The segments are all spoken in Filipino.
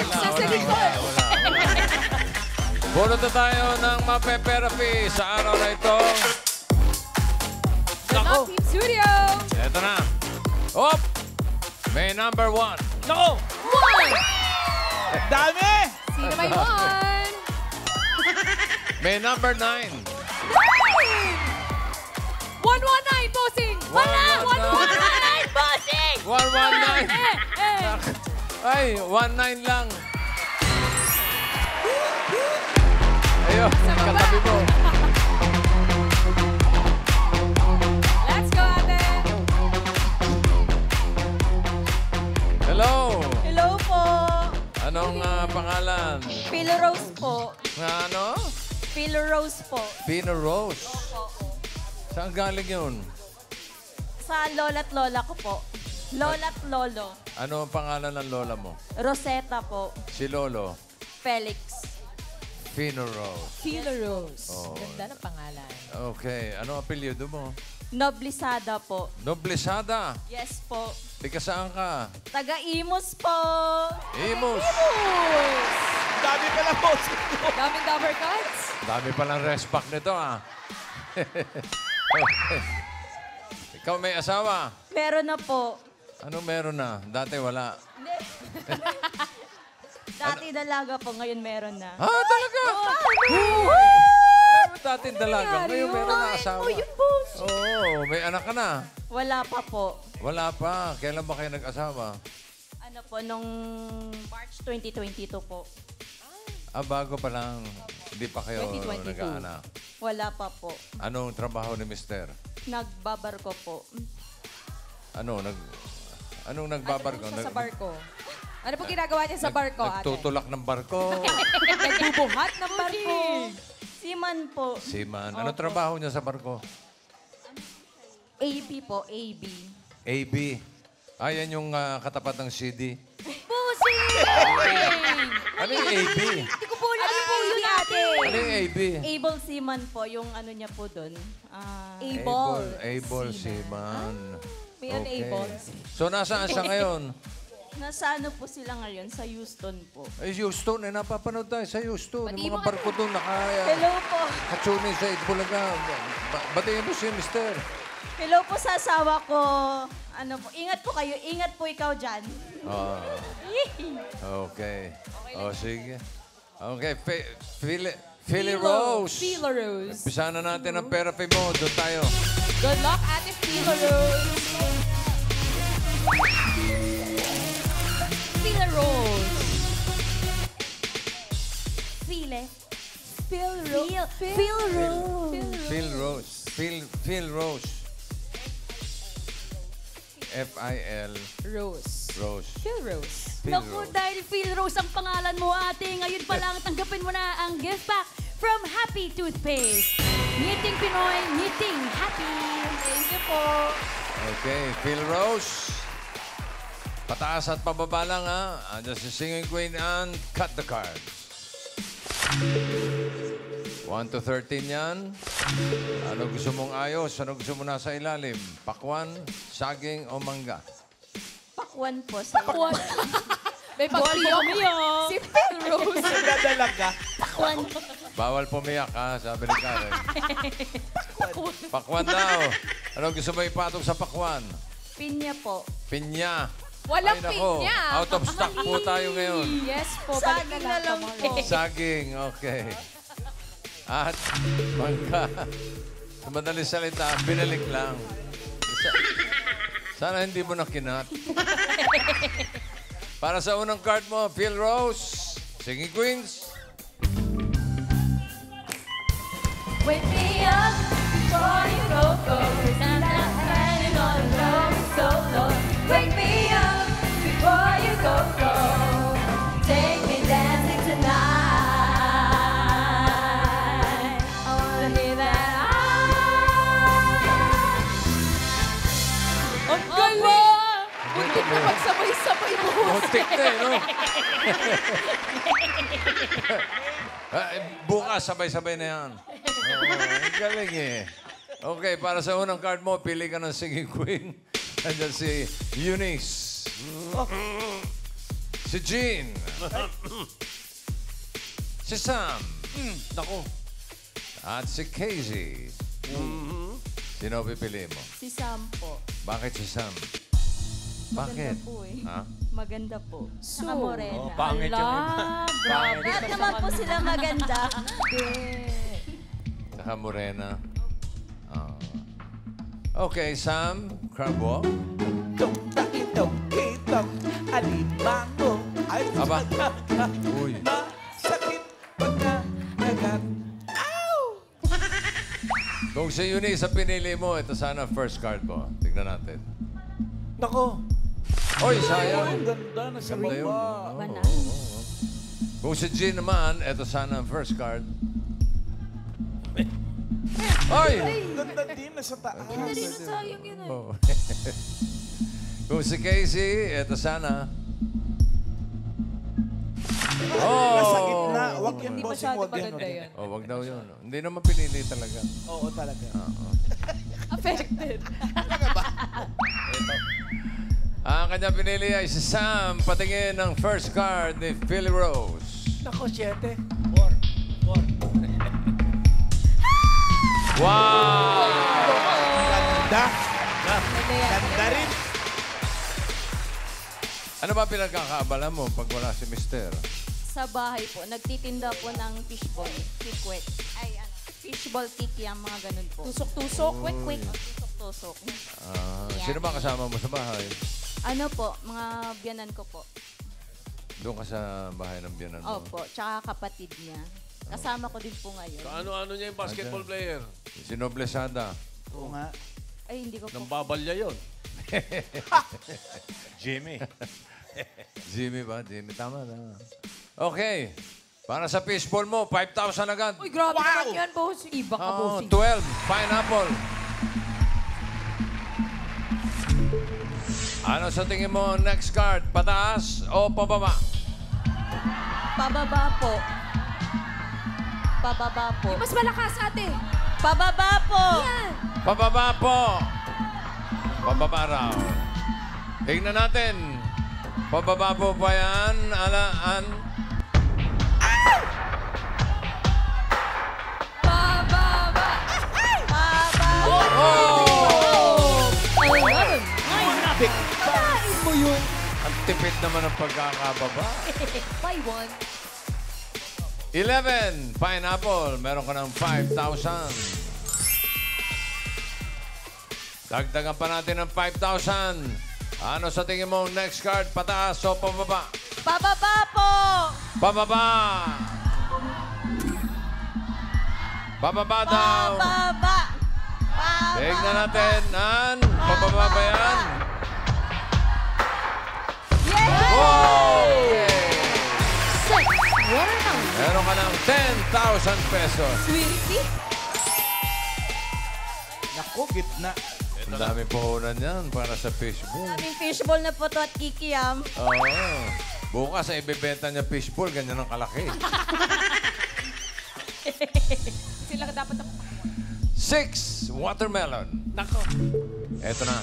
Sa likod. Bunot na tayo ng mape-therapy sa araw na ito. Good luck, Team Studio. Ito na. Op! May number 1. No! One. Dami! Sino may one? May number 9. 119, bossing. Wala! 119, bossing. 119. Ay, 19 lang. Ayun, katabi mo. Let's go, ate. Hello. Hello po. Anong pangalan? Philo Rose po. Ano? Philo Rose po. Pino Rose. Saan galing yun? Sa lola't lola ko po. Lola't lolo. Ano ang pangalan ng lola mo? Rosetta po. Si Lolo. Felix. Pino Rose. Philo Rose. Oh. Ganda ng pangalan. Okay. Ano ang apelyido mo? Noblisada po. Noblisada. Yes po. Tika saan ka? Taga-Imus po. Imus. Dami pala po. Daming cover cuts. Dami palang respack nito, ah. Ikaw may asawa? Meron na po. Ano meron na? Dati wala. Dati dalaga po, ngayon meron na. Ah, talaga? Dati dalaga. Ngayon meron na asawa. Oo, may anak ka na. Wala pa po. Wala pa. Kailan ba kayo nag-asawa? Ano po, nung March 2022 po. Ah, bago pa lang. Hindi pa kayo 2022. nag-aanak. Wala pa po. Anong trabaho ni Mister? Nagbabarko po. Anong nagbabarko? Ano po siya sa barko? Ano po ginagawa niya sa barko, ate? Nagtutulak ng barko. Nagbubuhat ng barko. Siman po. Seaman. Anong trabaho niya sa barko? AB po, AB. AB. Yan yung katapat ng CD. Pussy! Ano yung AB? Hindi ko po alam. Ano po yun, ate? Ano yung AB? Able Seaman po, yung ano niya po doon. Able Seaman. May unable. So, nasaan siya ngayon? Nasa ano po sila ngayon? Sa Houston po. Ay, Houston. napapanood tayo sa Houston. Pati Yung mga mga- barko doon Hello po. nakatsunin sa Itbulaga. Batiin mo siya, mister. Hello po sa asawa ko. Ano po, ingat po kayo. Ingat po ikaw dyan. Okay. Sige. Okay, Philly Rose. Philo Rose. Umpisa na natin ang therapy mo. Doon tayo. Good luck, ate Philo Rose. Philo Rose. Phile. Phil Rose. Phil Rose. Phil Rose. Phil Rose. F-I-L Rose. Rose. Phil Rose. Phil Naku, Rose. dahil Phil Rose ang pangalan mo, ate, ngayon pa lang tanggapin mo na ang gift pack from Happy Toothpaste. Ngiting Pinoy, ngiting happy. Thank you po. Okay, Phil Rose. Pataas at pababa lang, ha? Andiyan si Singing Queen and cut the cards. 1 to 13 yan. Ano gusto mong ayos? Ano gusto mo nasa ilalim? Pakwan, saging o mangga? Pakwan po sa Pakwan. May pagpiyok. Si Phil Rose. Nadalaga. Bawal pumiyak, ha? Sabi ni Karen. Pakwan daw. Ano gusto mo ipatong sa pakwan? Pinya po. Pinya. Walang Ay, nako. pinya. Out of stock po tayo ngayon. Yes po. Saging na lang po. Saging, okay. At mangga. Sa madaling salita, binalik lang. Sana hindi mo nakinat. Para sa unang card mo, Phil Rose, Singing Queens. Wake me up before you go, cause I'm not planning on going solo. Wake me up before you go. Take me dancing tonight. I wanna hear that. Ang galing! Muntik na magsabay-sabay mo. Muntik na eh, no? Bukas, sabay-sabay na yan. Oo, ang galing eh. Okay, para sa unang card mo, pili ka ng Singing Queen. Nandiyan si Eunice. Si Jean. Si Sam. Nako. At si Casey. Sino pipili mo? Si Sam po. Bakit si Sam? Maganda Bakit? po eh. Ha? Maganda po. Saka So, morena. Oh, pangit yung iba. Grabe. Lahat naman po sila maganda. Saka morena. Ah. Okay, Sam. Crab walk. Itong, alimango. Ay, Aba. Uy. masakit pagkakagat. Kung si Eunice ang pinili mo, ito sana first card mo. Tignan natin. Nako. Oy, sayang. Ang ganda na sa Ganda yun. baba. Banan. Kung si Jean naman, ito sana ang first card. Oy! Ang ganda din na sa taas. Hindi rin sayang yun eh. Oh. Kung si Casey, ito sana. Oh! Nasa gitna. Wag yan, Hindi bossing. masyado Wag yan. maganda yun. Oh, wag daw yun. Hindi naman pinili talaga. Oo, talaga. Affected. Ang kanya pinili ay si Sam. Patingin ng first card ni Philly Rose. Nako, 7. Wow! Ganda. Ganda rin. Ano ba pinagkakaabala mo pag wala si Mister? Sa bahay po, nagtitinda po ng fishball. Kikwek. Ay, ano, fishball tiki, ang mga ganun po. Tusok-tusok. Quick. Tusok-tusok. Sino ba kasama mo sa bahay? Ano po, mga biyanan ko po. Doon ka sa bahay ng biyanan mo? Opo, tsaka kapatid niya. Kasama ko din po ngayon. Ano-ano niya yung basketball player? Si Noblesada. Oo nga. Ay, hindi ko po. Nang babalya yun. Jimmy. Jimmy ba? Jimmy, tama na. Okay. Para sa fishball mo, 5,000 agad. Uy, grabe naman yan, boss. Iba ka, Oh, bossing. 12. Pineapple. Ano sa tingin mo next card? Pataas o pababa? Pababa po. Pababa po. Mas malakas, ate. Pababa po. Yan. Pababa po. Pababa raw. Tingnan natin. Pababa po ba yan? Alaan? Pababa. Pababa. Oh! 11. Patayin mo yun. Ang tipid naman ang pagkakababa. By 1. 11. Pineapple. Meron ka ng 5,000. Dagdagan pa natin ng 5,000. Ano sa tingin mo next card? Pataas o pababa? Pababa po. Pababa! Pababa daw. Pababa. Pababa. Tignan natin. Pababa ba yan? Yes! Okay. Set. Water now. Meron ka ng 10,000 pesos. Sweetie. Nako, gitna. Ang dami puhunan yan para sa fishbowl. Aming fishball na po to at kikiyam. Oo. Bukas ay ibibenta niya fishbowl, ganyan ang kalaki. Sila dapat 6 watermelon. Nako. Eto na.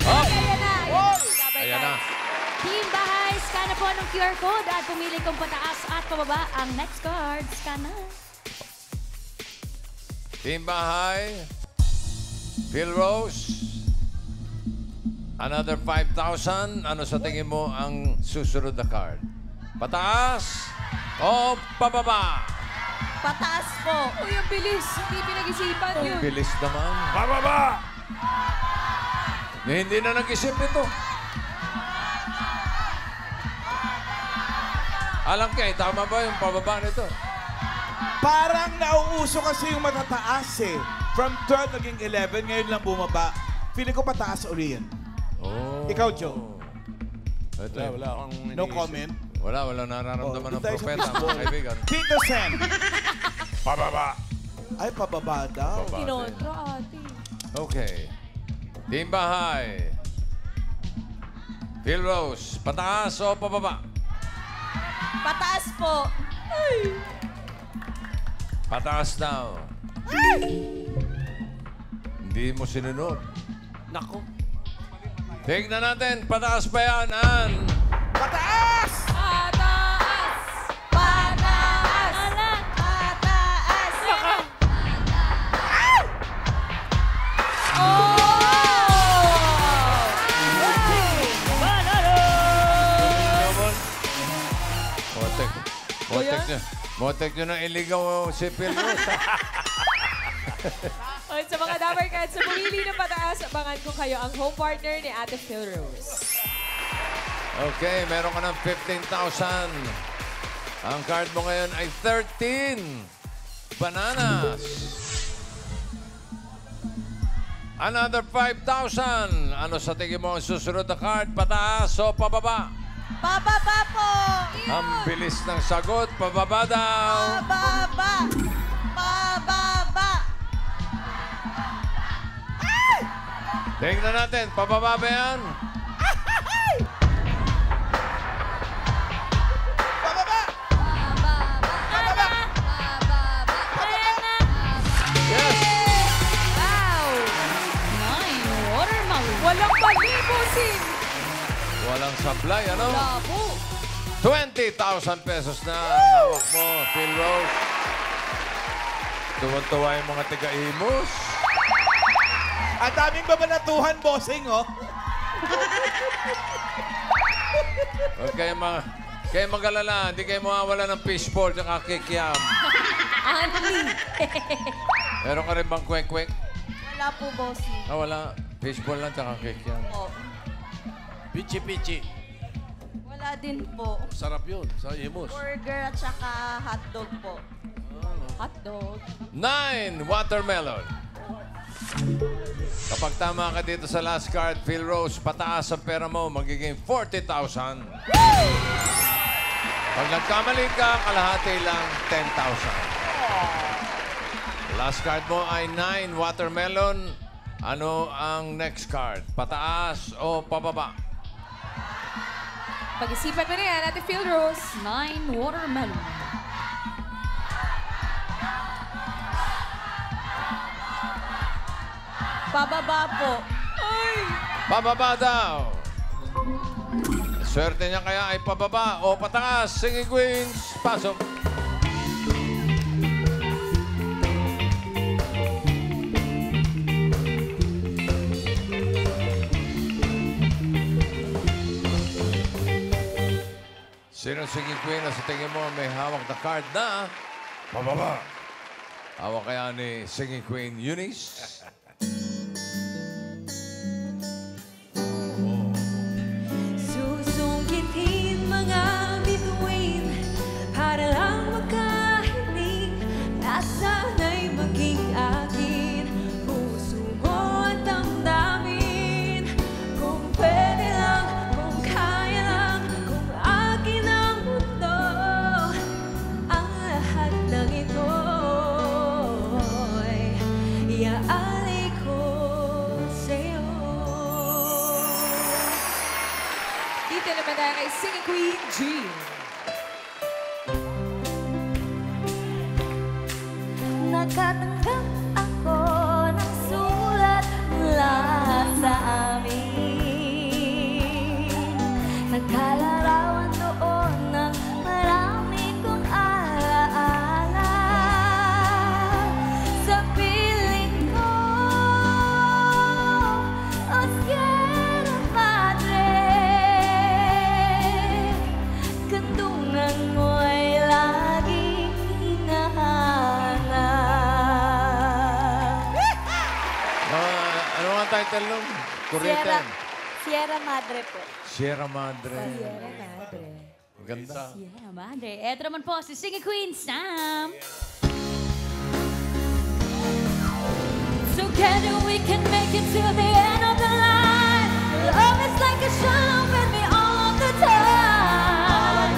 Up! Ayan na. Ayan na. Team Bahay, scan na po ng QR code at pumili kung pataas at pababa ang next card. Scan na. Team Bahay. Phil Rose. Another 5,000. Ano sa tingin mo ang susunod na card? Pataas o pababa? Pataas po. Uy, ang bilis. Hindi pinag-isipan yun. Bilis naman. Pababa! Hindi na nag-isip ito. Alam kay, tama ba yung pababa nito? Parang nauuso kasi yung matataas eh. From 12 naging 11, ngayon lang bumaba. Feeling ko pataas uli yan. Oh. Ikaw, Joe. Ito, Wala akong No comment. Wala nararamdaman ng doon tayo sa propeta, fishbowl. mga kaibigan. Tito Sen. Pababa! Ay, pababa daw. Pababa din. Kinontra, ate. Okay. Team Bahay. Phil Rose, pataas o pababa? Pataas po. Pataas daw. Hindi mo sinunod. Nako. Tignan natin, pataas ba yan, Ann? Pataas! Pataas! Pataas! Pataas! Motek nyo na iligaw si Phil Rose. O, sa mga Dabber Cats, sa pumili ng pataas, abangan ko kayo ang home partner ni Ate Phil Rose. Okay, meron ka ng 15,000. Ang card mo ngayon ay 13. Bananas. Another 5,000. Ano sa tingin mo ang susunod na card? Pataas o pababa? Pababa po! Ang bilis ng sagot. Pababa daw. Pababa! Pababa! Tingnan natin. Pababa ba yan? Pababa! Pababa! Yes. Wow! 9 watermelon. Walang pag-ibusin! Walang sablay, ano? Labo! 20,000 pesos na ang hawak mo, Phil Rose. Tuwan-tuwa yung mga tiga-imus. Ang daming babanatuhan, bossing, oh. Huwag kayo mag-alala. Hindi kayo mawawala ng fishball at kikiam. Anli. Meron ka rin bang kwek-kwek? Wala po, bossing. Ah, wala. Fishball lang at kikiam. Po. Pichi-pichi. Wala din po. Sarap yun sa imus. Burger at saka hotdog po. Hotdog. 9 watermelon. Kapag tama ka dito sa last card, Phil Rose, pataas ang pera mo, magiging 40,000. Pag nagkamali ka, kalahati lang 10,000. Last card mo ay 9 watermelon. Ano ang next card? Pataas o pababa? Pag-isipan mo na yan, Ate Phil Rose. 9 watermelon. Pababa po. Pababa daw. Swerte niya kaya ay pababa o pataas. Singing Queens, pasok. Sino singing queen na sa tingin mo may hawak na card na pababa? Hawak kaya ni singing queen Eunice? Susungkitin mga bituin para lang makahiling na sana'y maging akin. Puso mo at damdamin kung pwede lang, kung kaya lang, kung akin ang mundo. Ang lahat ng ito'y iaalay ko sa'yo. Dito naman tayo kay Singing Queen Jean. Nakatanggap ako ng sulat mula sa amin. Nagkalarawan doon ng marami kong alaala. Sa piling ko, O Sierra Madre, kantungan mo'y laging hinahanap. Ano nga title nung? Kurete. Sierra Madre po. Sierra Madre. Madre. Maganda. Yeah, madre. Eto naman po si Singing Queen Sam. Together we can make it to the end of the line. Love is like a shadow with me all of the time.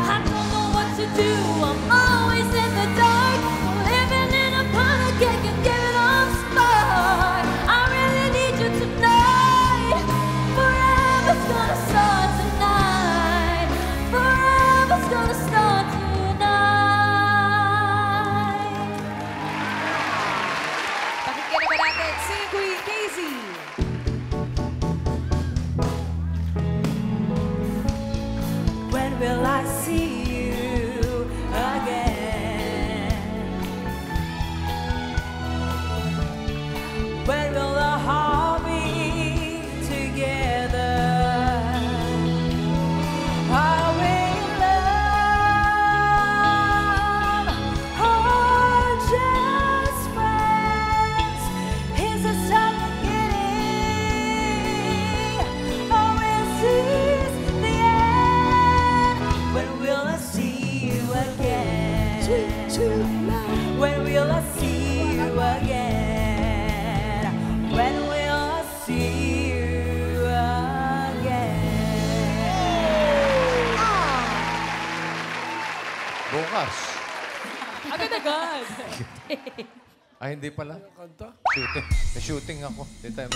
I don't know what to do. I'm always in the dark. Living in a pile of cake and give it all a spark. I really need you tonight. Forever's gonna start tonight. Forever's gonna start tonight. Pakinggan naman natin, Singing Queen Casey. lakas. Agad-agad. Ay, hindi pala. Kanta? Shooting. May shooting ako. Hindi tayo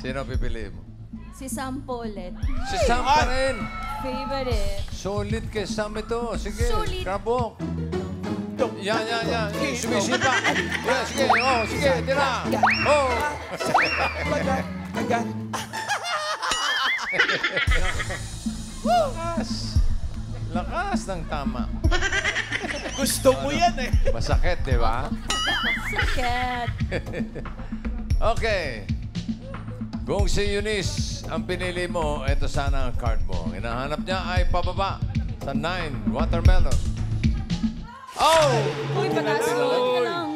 Sino pipili mo? Si Sam Paulet. Si Sam pa rin. Favorite. Solid kay Sam ito. Sige, Solid. Krabok. Yan. Sumisipa. Yan, sige. Oh, sige, tira. Oh. Agad. Lakas ng tama. Gusto mo yan eh. Masakit, di ba? Sikat. Okay. Kung si Eunice ang pinili mo, ito sana ang card mo. Ang hinahanap niya ay pababa sa 9, watermelon. Oh! Uy, pataas Buti yun. na lang.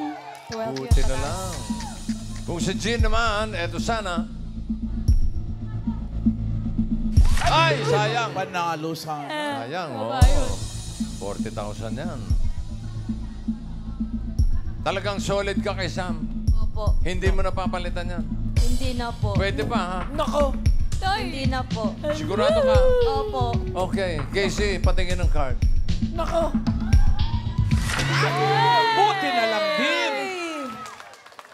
12 Buti yung na lang. Kung si Jean naman, ito sana. Ay, sayang. Panalo sa... Sayang, Ano oh. ba yun? 40,000 yan. Talagang solid ka kay Sam. Opo. Hindi mo napapalitan yan. Hindi na po. Pwede pa, ha? Nako! Hindi na po. Sigurado ka? Opo. Okay. Casey, patingin ng card. Nako! Buti na lang din.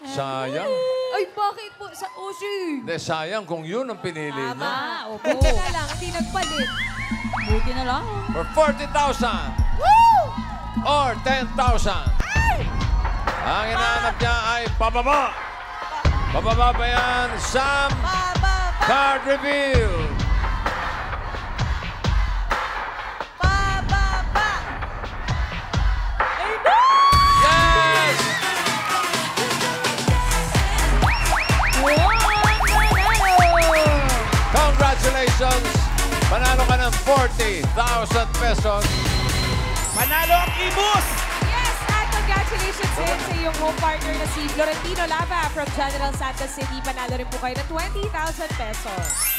Sayang. Ay, bakit po? Sa Oshi. Hindi, sayang kung yun ang pinili niya. Tama. Opo. Buti na lang, hindi nagpalit. Buti na lang. For 40,000. Or 10,000. Ang hinahanap niya ay pababa. Pababa ba yan? Sam, card reveal. Yes! Congratulations! Panalo ka ng 40,000 pesos. Panalo ang ibus! Yes, at congratulations din sa iyong home partner na si Florentino Lava from General Santos City. Panalo rin po kayo ng 20,000 pesos.